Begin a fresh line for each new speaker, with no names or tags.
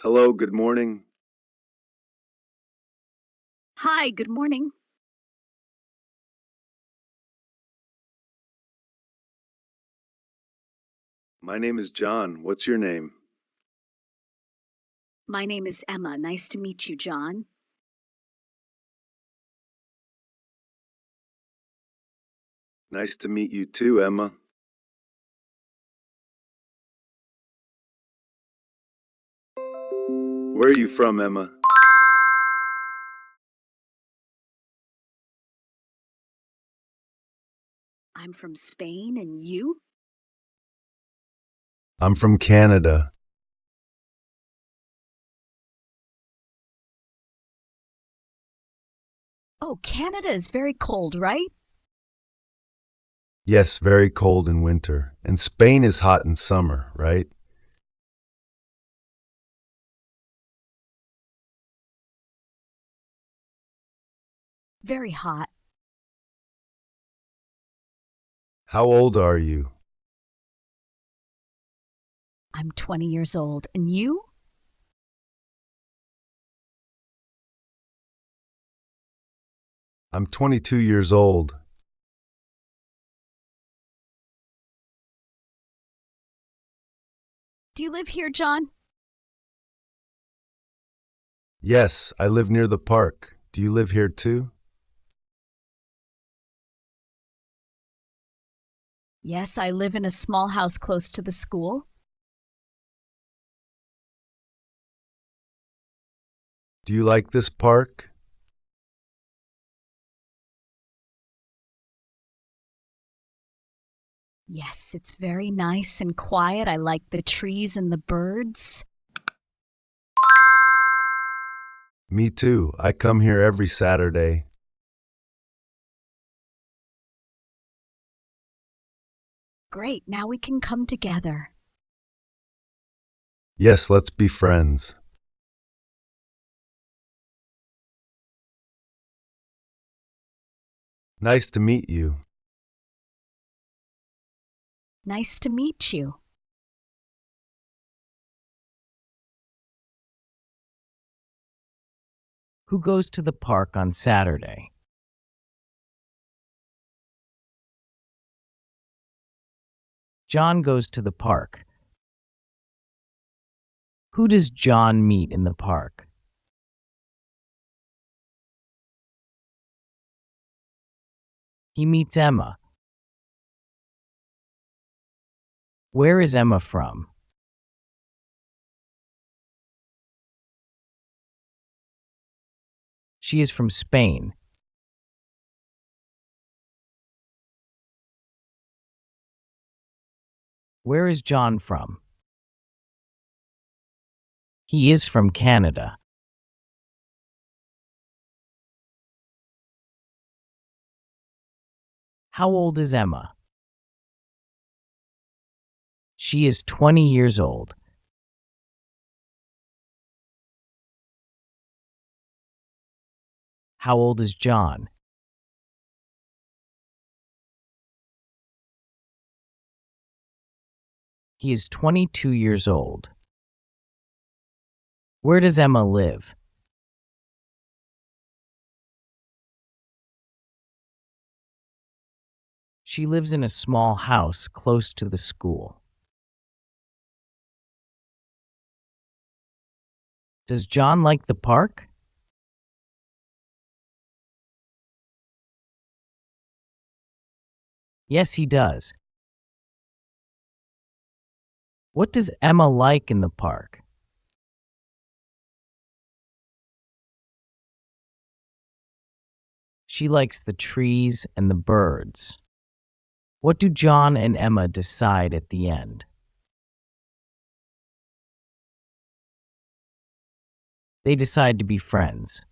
Hello, good morning.
Hi, good morning.
My name is John. What's your name?
My name is Emma. Nice to meet you, John.
Nice to meet you too, Emma. Where are you from, Emma?
I'm from Spain, and you?
I'm from Canada.
Oh, Canada is very cold, right?
Yes, very cold in winter. And Spain is hot in summer, right?
Very hot.
How old are you?
I'm 20 years old, and you?
I'm 22 years old.
Do you live here, John?
Yes, I live near the park. Do you live here too?
Yes, I live in a small house close to the school.
Do you like this park?
Yes, it's very nice and quiet. I like the trees and the birds.
Me too. I come here every Saturday.
Great, now we can come together.
Yes, let's be friends. Nice to meet you.
Nice to meet you.
Who goes to the park on Saturday? John goes to the park. Who does John meet in the park? He meets Emma. Where is Emma from? She is from Spain. Where is John from? He is from Canada. How old is Emma? She is 20 years old. How old is John? He is 22 years old. Where does Emma live? She lives in a small house close to the school. Does John like the park? Yes, he does. What does Emma like in the park? She likes the trees and the birds. What do John and Emma decide at the end? They decide to be friends.